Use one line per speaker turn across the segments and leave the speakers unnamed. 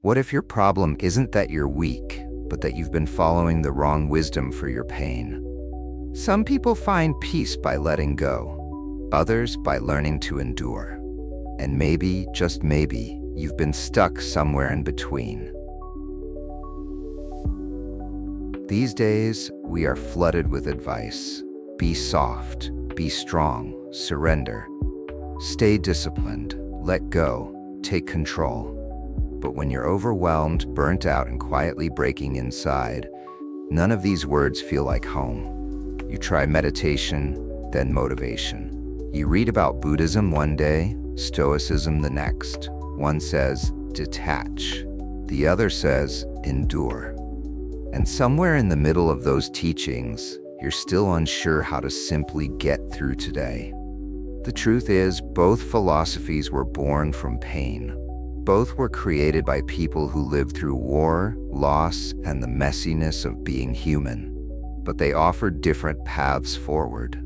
What if your problem isn't that you're weak, but that you've been following the wrong wisdom for your pain? Some people find peace by letting go, others by learning to endure. And maybe, just maybe, you've been stuck somewhere in between. These days, we are flooded with advice. Be soft, be strong, surrender. Stay disciplined, let go, take control. But when you're overwhelmed, burnt out, and quietly breaking inside, none of these words feel like home. You try meditation, then motivation. You read about Buddhism one day, Stoicism the next. One says, detach. The other says, endure. And somewhere in the middle of those teachings, you're still unsure how to simply get through today. The truth is, both philosophies were born from pain. Both were created by people who lived through war, loss, and the messiness of being human. But they offered different paths forward.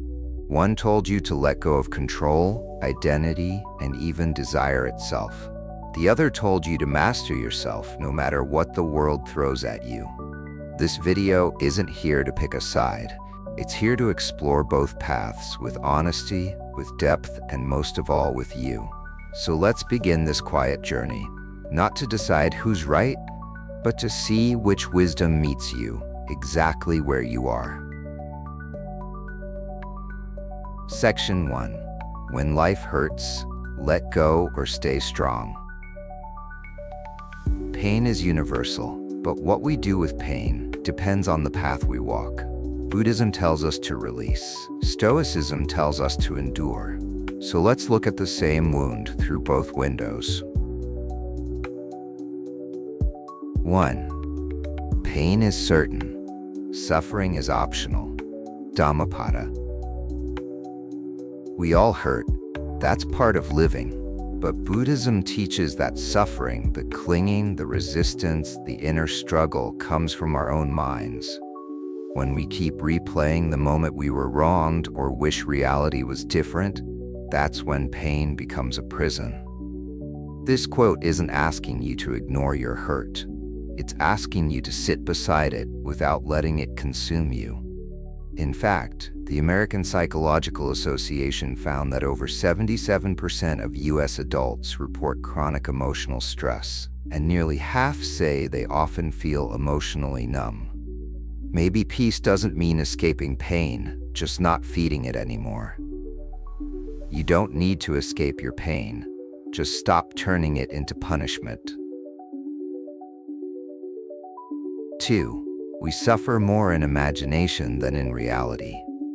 One told you to let go of control, identity, and even desire itself. The other told you to master yourself no matter what the world throws at you. This video isn't here to pick a side. It's here to explore both paths with honesty, with depth, and most of all with you. So let's begin this quiet journey, not to decide who's right, but to see which wisdom meets you exactly where you are. Section 1. When life hurts, let go or stay strong. Pain is universal, but what we do with pain depends on the path we walk. Buddhism tells us to release. Stoicism tells us to endure. So let's look at the same wound through both windows. 1. Pain is certain. Suffering is optional. Dhammapada. We all hurt. That's part of living. But Buddhism teaches that suffering, the clinging, the resistance, the inner struggle comes from our own minds. When we keep replaying the moment we were wronged or wish reality was different, that's when pain becomes a prison. This quote isn't asking you to ignore your hurt. It's asking you to sit beside it without letting it consume you. In fact, the American Psychological Association found that over 77% of US adults report chronic emotional stress, and nearly half say they often feel emotionally numb. Maybe peace doesn't mean escaping pain, just not feeding it anymore. You don't need to escape your pain, just stop turning it into punishment. 2. We suffer more in imagination than in reality.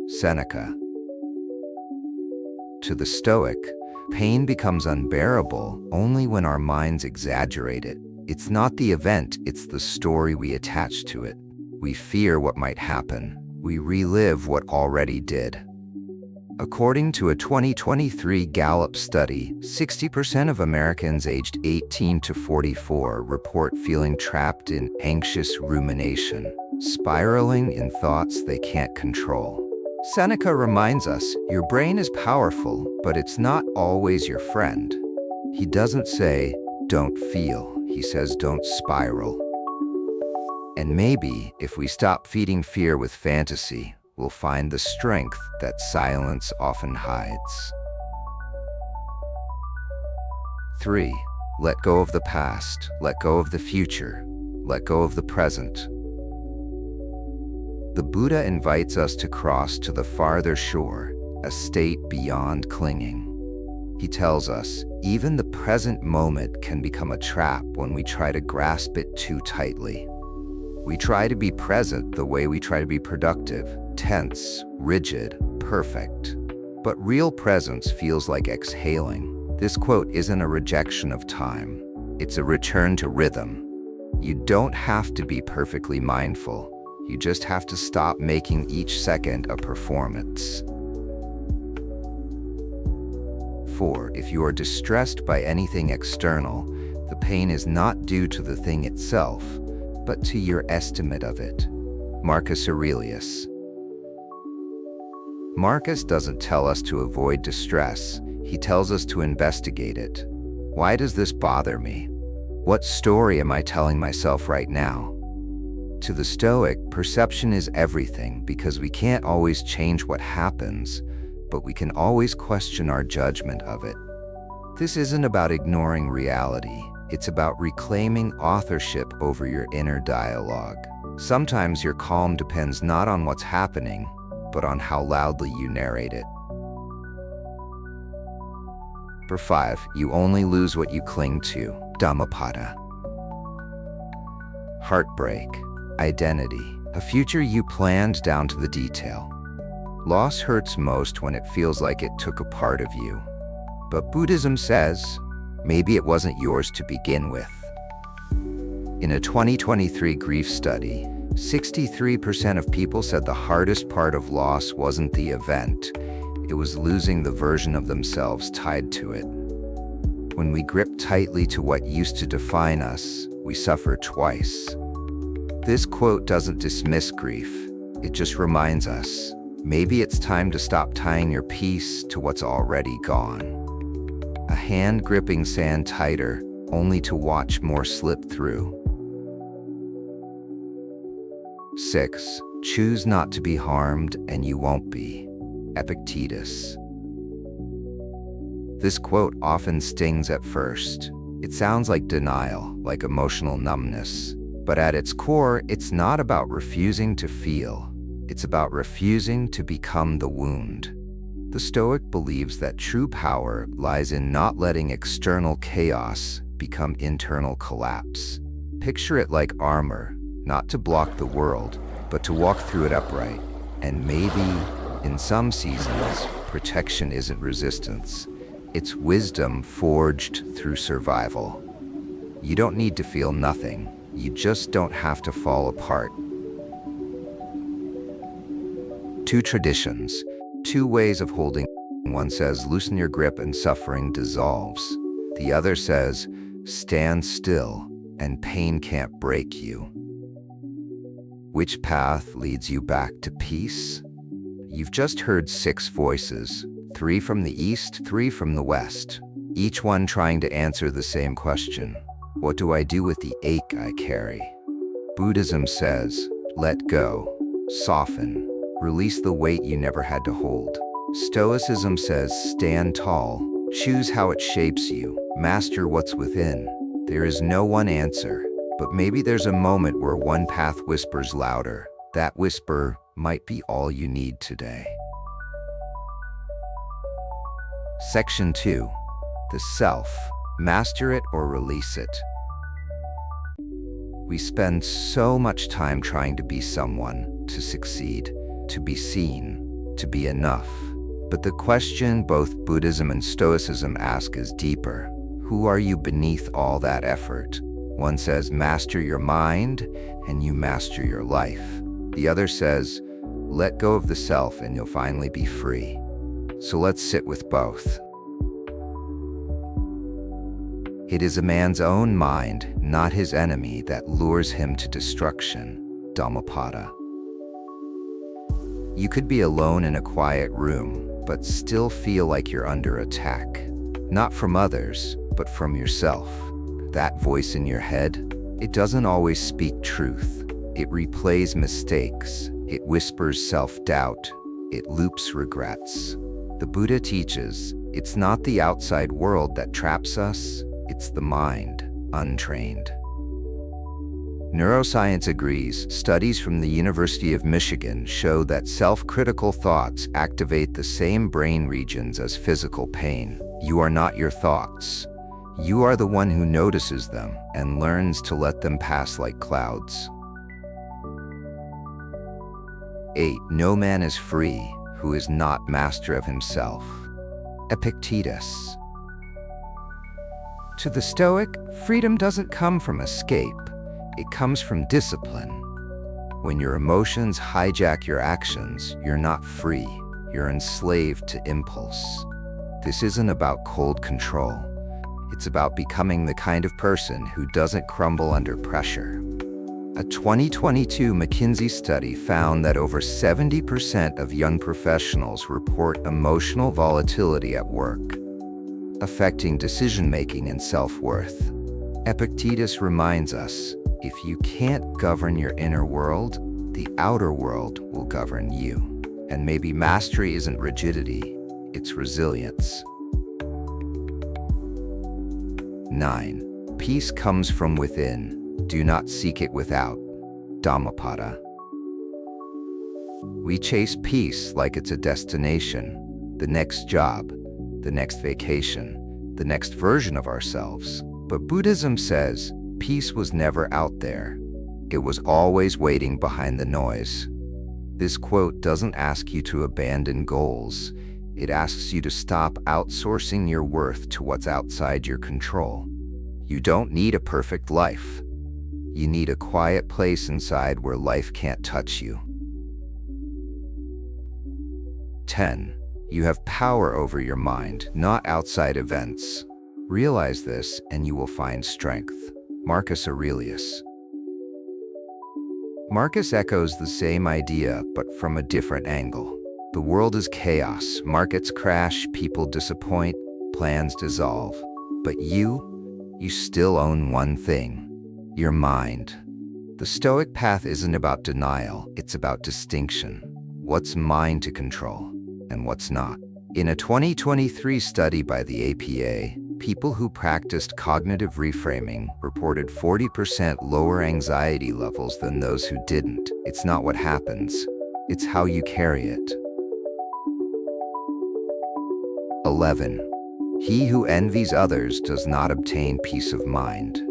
Seneca. To the Stoic, pain becomes unbearable only when our minds exaggerate it. It's not the event, it's the story we attach to it. We fear what might happen. We relive what already did. According to a 2023 Gallup study, 60% of Americans aged 18 to 44 report feeling trapped in anxious rumination, spiraling in thoughts they can't control. Seneca reminds us, your brain is powerful, but it's not always your friend. He doesn't say, don't feel. He says, don't spiral. And maybe, if we stop feeding fear with fantasy, we'll find the strength that silence often hides. 3. Let go of the past, let go of the future, let go of the present. The Buddha invites us to cross to the farther shore, a state beyond clinging. He tells us, even the present moment can become a trap when we try to grasp it too tightly. We try to be present the way we try to be productive, tense, rigid, perfect. But real presence feels like exhaling. This quote isn't a rejection of time. It's a return to rhythm. You don't have to be perfectly mindful. You just have to stop making each second a performance. 4. If you are distressed by anything external, the pain is not due to the thing itself, but to your estimate of it. Marcus Aurelius. Marcus doesn't tell us to avoid distress. He tells us to investigate it. Why does this bother me? What story am I telling myself right now? To the Stoic, perception is everything because we can't always change what happens, but we can always question our judgment of it. This isn't about ignoring reality. It's about reclaiming authorship over your inner dialogue. Sometimes your calm depends not on what's happening, but on how loudly you narrate it. Number 5, you only lose what you cling to. Dhammapada. Heartbreak, identity, a future you planned down to the detail. Loss hurts most when it feels like it took a part of you. But Buddhism says, maybe it wasn't yours to begin with. In a 2023 grief study, 63% of people said the hardest part of loss wasn't the event, it was losing the version of themselves tied to it. When we grip tightly to what used to define us, we suffer twice. This quote doesn't dismiss grief, it just reminds us, maybe it's time to stop tying your peace to what's already gone. A hand gripping sand tighter, only to watch more slip through. 6. Choose not to be harmed and you won't be. Epictetus. This quote often stings at first. It sounds like denial, like emotional numbness. But at its core, it's not about refusing to feel. It's about refusing to become the wound. The Stoic believes that true power lies in not letting external chaos become internal collapse. Picture it like armor, not to block the world, but to walk through it upright. And maybe, in some seasons, protection isn't resistance. It's wisdom forged through survival. You don't need to feel nothing. You just don't have to fall apart. 2 traditions, 2 ways of holding. One says, loosen your grip and suffering dissolves. The other says, stand still and pain can't break you. Which path leads you back to peace? You've just heard 6 voices, 3 from the east, 3 from the west, each one trying to answer the same question. What do I do with the ache I carry? Buddhism says, let go, soften, release the weight you never had to hold. Stoicism says, stand tall, choose how it shapes you, master what's within. There is no one answer, but maybe there's a moment where one path whispers louder. That whisper might be all you need today. Section 2. The self. Master it or release it. We spend so much time trying to be someone, to succeed, to be seen, to be enough. But the question both Buddhism and Stoicism ask is deeper. Who are you beneath all that effort? One says, master your mind, and you master your life. The other says, let go of the self and you'll finally be free. So let's sit with both. It is a man's own mind, not his enemy, that lures him to destruction. Dhammapada. You could be alone in a quiet room, but still feel like you're under attack. Not from others, but from yourself. That voice in your head, it doesn't always speak truth. It replays mistakes. It whispers self-doubt. It loops regrets. The Buddha teaches, it's not the outside world that traps us, it's the mind, untrained. Neuroscience agrees. Studies from the University of Michigan show that self-critical thoughts activate the same brain regions as physical pain. You are not your thoughts. You are the one who notices them and learns to let them pass like clouds. 8. No man is free who is not master of himself. Epictetus. To the Stoic, freedom doesn't come from escape. It comes from discipline. When your emotions hijack your actions, you're not free. You're enslaved to impulse. This isn't about cold control. It's about becoming the kind of person who doesn't crumble under pressure. A 2022 McKinsey study found that over 70% of young professionals report emotional volatility at work, affecting decision-making and self-worth. Epictetus reminds us, if you can't govern your inner world, the outer world will govern you. And maybe mastery isn't rigidity, it's resilience. 9. Peace comes from within. Do not seek it without. Dhammapada. We chase peace like it's a destination, the next job, the next vacation, the next version of ourselves. But Buddhism says peace was never out there. It was always waiting behind the noise. This quote doesn't ask you to abandon goals. It asks you to stop outsourcing your worth to what's outside your control. You don't need a perfect life. You need a quiet place inside where life can't touch you. 10. You have power over your mind, not outside events. Realize this and you will find strength. Marcus Aurelius. Marcus echoes the same idea, but from a different angle. The world is chaos, markets crash, people disappoint, plans dissolve. But you still own one thing, your mind. The Stoic path isn't about denial, it's about distinction. What's mine to control, and what's not. In a 2023 study by the APA, people who practiced cognitive reframing reported 40% lower anxiety levels than those who didn't. It's not what happens, it's how you carry it. 11. He who envies others does not obtain peace of mind.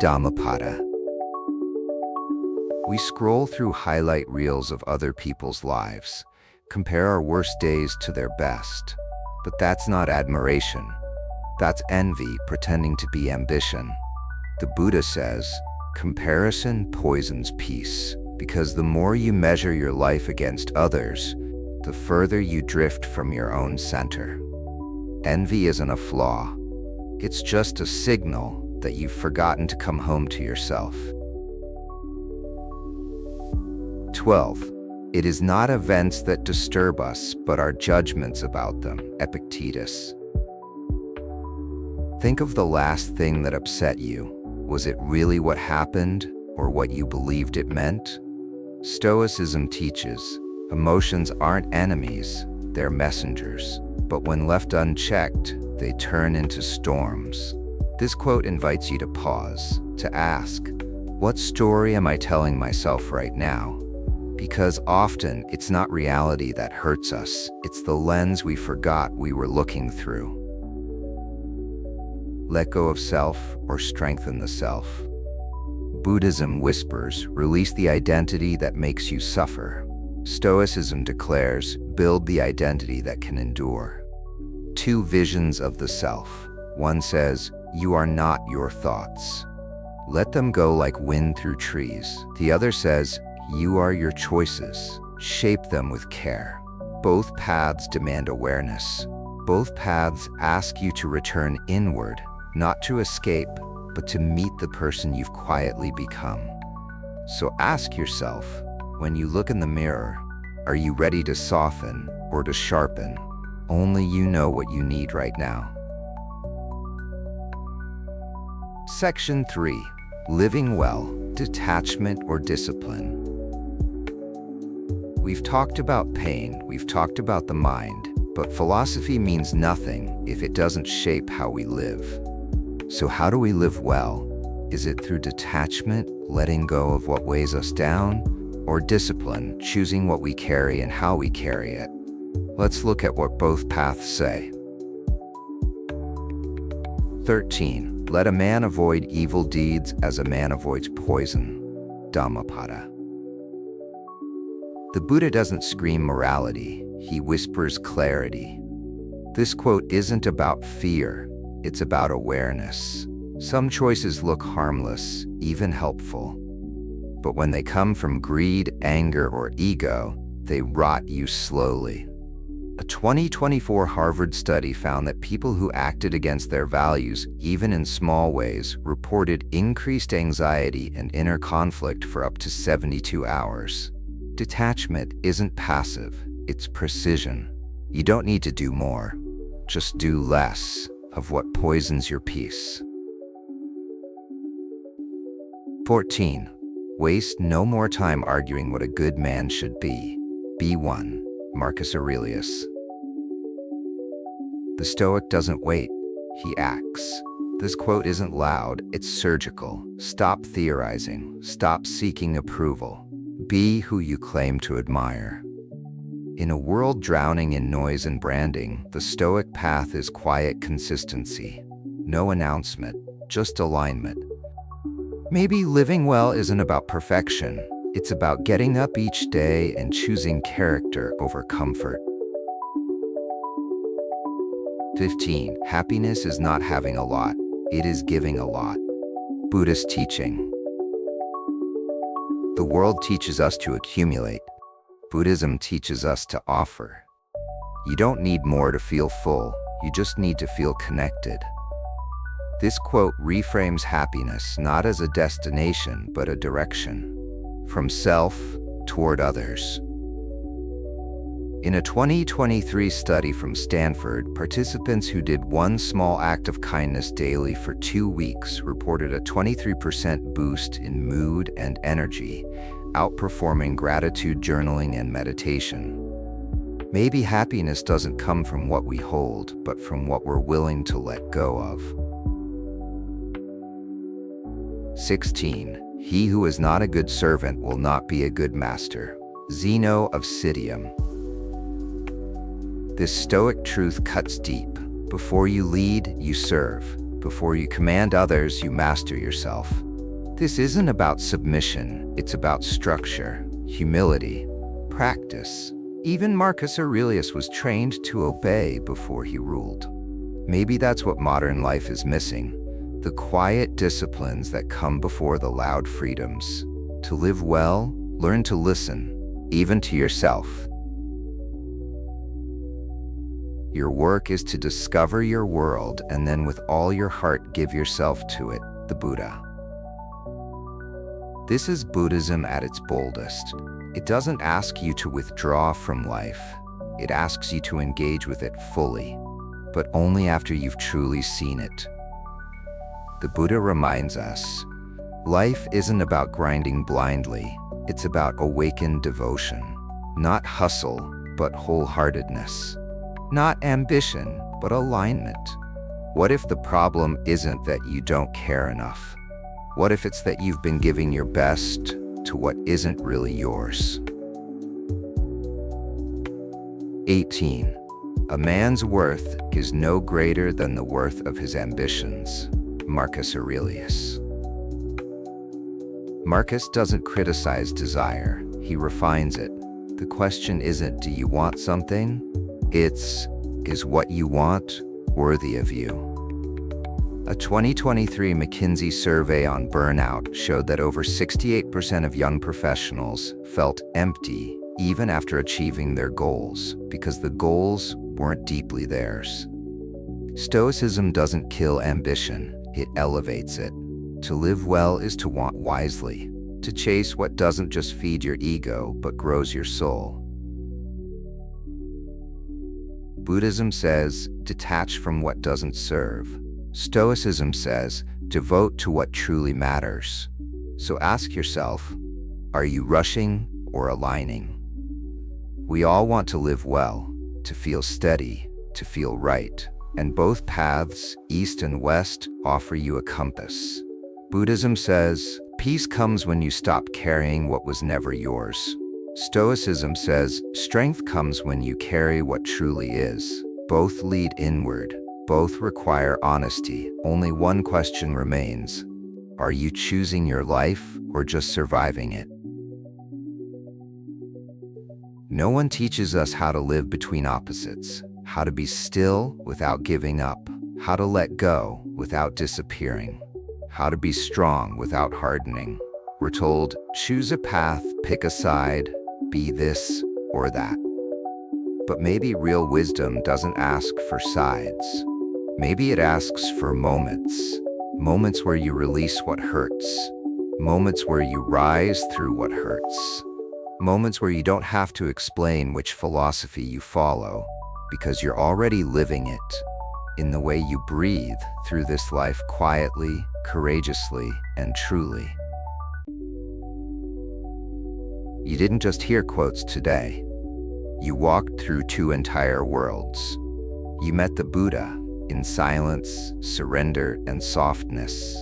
Dhammapada. We scroll through highlight reels of other people's lives, compare our worst days to their best. But that's not admiration. That's envy pretending to be ambition. The Buddha says, comparison poisons peace, because the more you measure your life against others, the further you drift from your own center. Envy isn't a flaw. It's just a signal that you've forgotten to come home to yourself. 12. It is not events that disturb us, but our judgments about them. Epictetus. Think of the last thing that upset you. Was it really what happened, or what you believed it meant? Stoicism teaches, emotions aren't enemies, they're messengers. But when left unchecked, they turn into storms. This quote invites you to pause, to ask, what story am I telling myself right now? Because often, it's not reality that hurts us, it's the lens we forgot we were looking through. Let go of self or strengthen the self. Buddhism whispers, release the identity that makes you suffer. Stoicism declares, build the identity that can endure. Two visions of the self. One says, you are not your thoughts. Let them go like wind through trees. The other says, you are your choices. Shape them with care. Both paths demand awareness. Both paths ask you to return inward, not to escape, but to meet the person you've quietly become. So ask yourself, when you look in the mirror, are you ready to soften or to sharpen? Only you know what you need right now. Section 3. Living well, detachment or discipline. We've talked about pain, we've talked about the mind, but philosophy means nothing if it doesn't shape how we live. So how do we live well? Is it through detachment, letting go of what weighs us down, or discipline, choosing what we carry and how we carry it? Let's look at what both paths say. 13. Let a man avoid evil deeds as a man avoids poison. Dhammapada. The Buddha doesn't scream morality, he whispers clarity. This quote isn't about fear, it's about awareness. Some choices look harmless, even helpful. But when they come from greed, anger, or ego, they rot you slowly. A 2024 Harvard study found that people who acted against their values, even in small ways, reported increased anxiety and inner conflict for up to 72 hours. Detachment isn't passive, it's precision. You don't need to do more, just do less of what poisons your peace. 14. Waste no more time arguing what a good man should be. B1. Marcus Aurelius. The Stoic doesn't wait, he acts. This quote isn't loud, it's surgical. Stop theorizing, stop seeking approval. Be who you claim to admire. In a world drowning in noise and branding, the Stoic path is quiet consistency. No announcement, just alignment. Maybe living well isn't about perfection. It's about getting up each day and choosing character over comfort. 15. Happiness is not having a lot, it is giving a lot. Buddhist teaching. The world teaches us to accumulate. Buddhism teaches us to offer. You don't need more to feel full, you just need to feel connected. This quote reframes happiness not as a destination, but a direction. From self toward others. In a 2023 study from Stanford, participants who did one small act of kindness daily for 2 weeks reported a 23% boost in mood and energy, outperforming gratitude journaling and meditation. Maybe happiness doesn't come from what we hold, but from what we're willing to let go of. 16. He who is not a good servant will not be a good master. Zeno of Citium. This Stoic truth cuts deep. Before you lead, you serve. Before you command others, you master yourself. This isn't about submission, it's about structure, humility, practice. Even Marcus Aurelius was trained to obey before he ruled. Maybe that's what modern life is missing. The quiet disciplines that come before the loud freedoms. To live well, learn to listen, even to yourself. Your work is to discover your world and then with all your heart give yourself to it, the Buddha. This is Buddhism at its boldest. It doesn't ask you to withdraw from life. It asks you to engage with it fully, but only after you've truly seen it. The Buddha reminds us, life isn't about grinding blindly, it's about awakened devotion. Not hustle, but wholeheartedness. Not ambition, but alignment. What if the problem isn't that you don't care enough? What if it's that you've been giving your best to what isn't really yours? 18. A man's worth is no greater than the worth of his ambitions. Marcus Aurelius. Marcus doesn't criticize desire, he refines it. The question isn't, do you want something? It's, is what you want worthy of you? A 2023 McKinsey survey on burnout showed that over 68% of young professionals felt empty even after achieving their goals because the goals weren't deeply theirs. Stoicism doesn't kill ambition, it elevates it. To live well is to want wisely, to chase what doesn't just feed your ego but grows your soul. Buddhism says, detach from what doesn't serve. Stoicism says, devote to what truly matters. So ask yourself, are you rushing or aligning? We all want to live well, to feel steady, to feel right, and both paths, east and west, offer you a compass. Buddhism says, peace comes when you stop carrying what was never yours. Stoicism says, strength comes when you carry what truly is. Both lead inward. Both require honesty. Only one question remains. Are you choosing your life or just surviving it? No one teaches us how to live between opposites, how to be still without giving up, how to let go without disappearing, how to be strong without hardening. We're told, choose a path, pick a side, be this or that. But maybe real wisdom doesn't ask for sides. Maybe it asks for moments. Moments where you release what hurts. Moments where you rise through what hurts. Moments where you don't have to explain which philosophy you follow, because you're already living it in the way you breathe through this life quietly, courageously, and truly. You didn't just hear quotes today. You walked through two entire worlds. You met the Buddha in silence, surrender, and softness.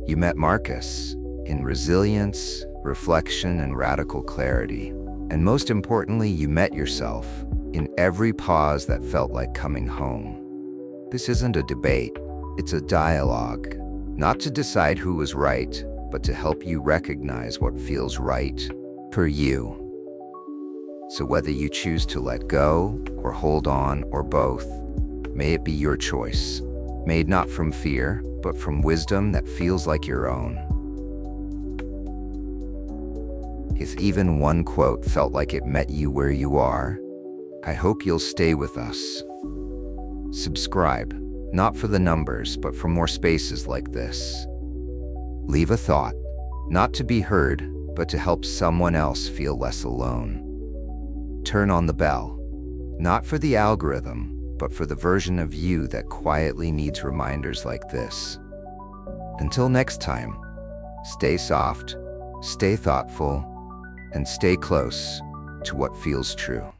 You met Marcus in resilience, reflection, and radical clarity. And most importantly, you met yourself in every pause that felt like coming home. This isn't a debate, it's a dialogue, not to decide who was right, but to help you recognize what feels right for you. So whether you choose to let go or hold on or both, may it be your choice, made not from fear, but from wisdom that feels like your own. If even one quote felt like it met you where you are, I hope you'll stay with us. Subscribe, not for the numbers, but for more spaces like this. Leave a thought, not to be heard, but to help someone else feel less alone. Turn on the bell, not for the algorithm, but for the version of you that quietly needs reminders like this. Until next time, stay soft, stay thoughtful, and stay close to what feels true.